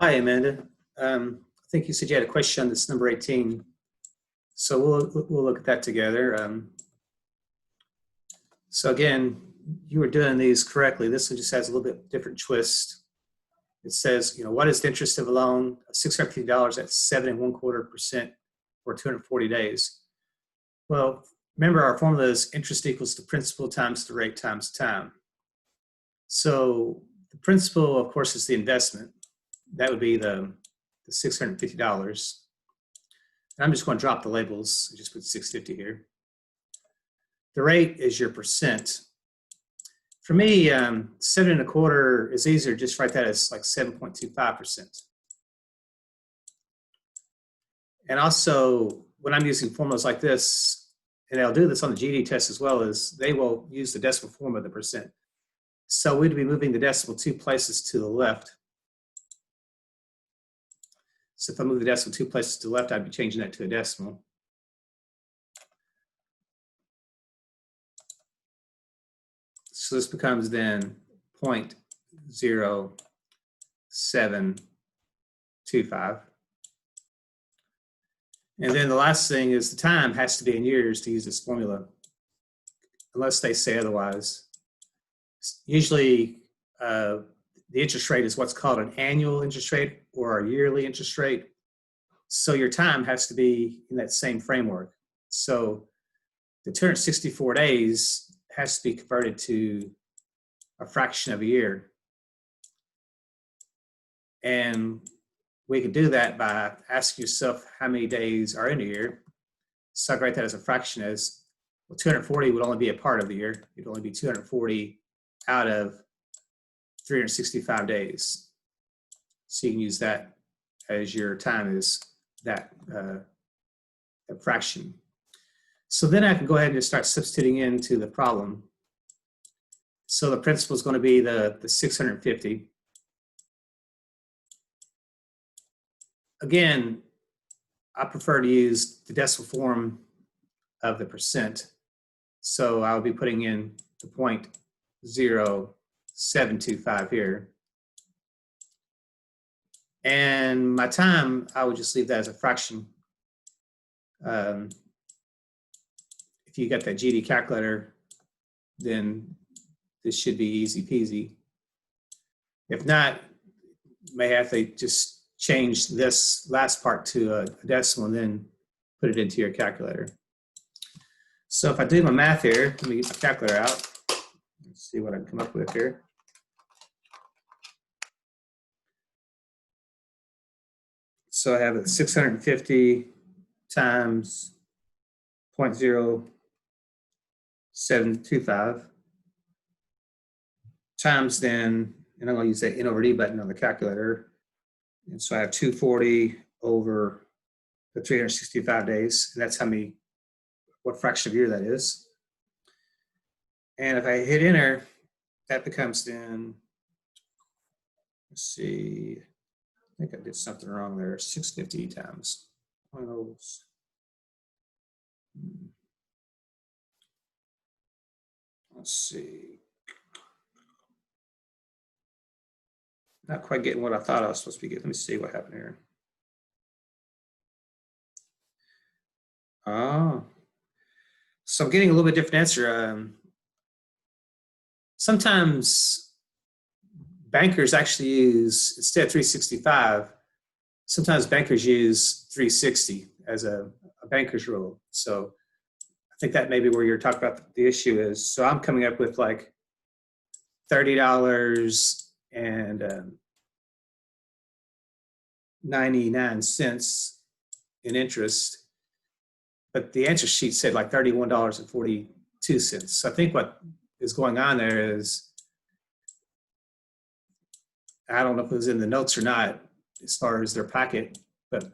Hi, Amanda. I think you said you had a question on this number 18. So we'll look at that together. So again, you were doing these correctly. This one just has a little bit different twist. It says, what is the interest of a loan of $650 at 7.25% for 240 days? Well, remember our formula is interest equals the principal times the rate times time. So the principal, of course, is the investment. That would be the $650. And I'm just going to drop the labels and just put 650 here. The rate is your percent. For me, 7.25 is easier. Just write that as like 7.25%. And also, when I'm using formulas like this, and I'll do this on the GED test as well, is they will use the decimal form of the percent. So we'd be moving the decimal 2 places to the left. So if I move the decimal 2 places to the left, I'd be changing that to a decimal. So this becomes then 0.0725. And then the last thing is the time has to be in years to use this formula, unless they say otherwise. Usually, the interest rate is what's called an annual interest rate or a yearly interest rate. So your time has to be in that same framework. So the 264 days has to be converted to a fraction of a year. And we can do that by asking yourself how many days are in a year. So I write that as a fraction as, well, 240 would only be a part of the year. It'd only be 240 out of 365 days. So you can use that as your time is that fraction. So then I can go ahead and just start substituting into the problem. So the principal is going to be the 650. Again, I prefer to use the decimal form of the percent. So I'll be putting in the 0.0725 here. And my time, I would just leave that as a fraction. If you got that GED calculator, then this should be easy peasy. If not, you may have to just change this last part to a decimal and then put it into your calculator. So if I do my math here, let me get my calculator out. Let's see what I can come up with here. So I have it 650 times 0.0725 times then, and I'm going to use that N over D button on the calculator. And so I have 240 over the 365 days. And that's what fraction of a year that is. And if I hit enter, that becomes then, let's see, I think I did something wrong there, 650 times. One of those. Let's see. Not quite getting what I thought I was supposed to be getting. Let me see what happened here. Oh. So I'm getting a little bit different answer. Sometimes bankers actually use, instead of 365, sometimes bankers use 360 as a banker's rule. So I think that may be where you're talking about the issue is. So I'm coming up with like $30 and 99 cents in interest, but the answer sheet said like $31.42. So I think what is going on there is, I don't know if it was in the notes or not as far as their packet, but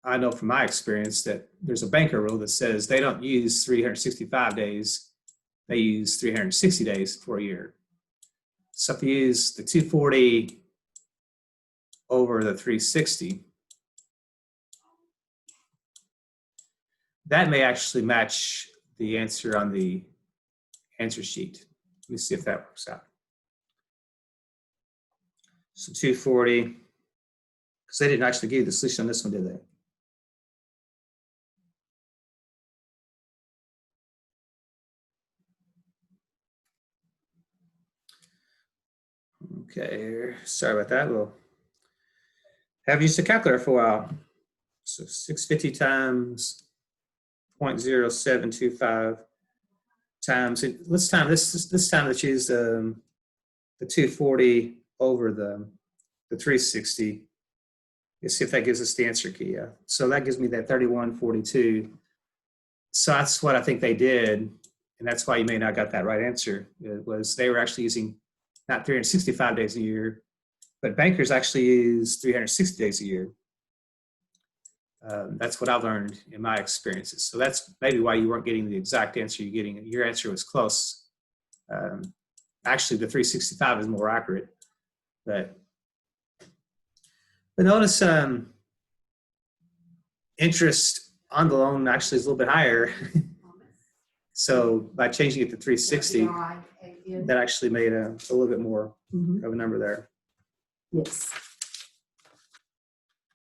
I know from my experience that there's a banker rule that says they don't use 365 days, they use 360 days for a year. So if you use the 240 over the 360, that may actually match the answer on the answer sheet. Let me see if that works out. So 240, because they didn't actually give you the solution on this one, did they? Okay, sorry about that. We'll have used a calculator for a while. So 650 times 0.0725 times, let's time this time let's use the 240 over the 360. Let's see if that gives us the answer key. Yeah. So that gives me that 3142. So that's what I think they did, and that's why you may not got that right answer. It was they were actually using not 365 days a year, but bankers actually use 360 days a year. That's what I've learned in my experiences. So that's maybe why you weren't getting the exact answer you're getting. Your answer was close. Actually, the 365 is more accurate. But notice interest on the loan actually is a little bit higher. So by changing it to 360, that actually made a little bit more of a number there. Yes.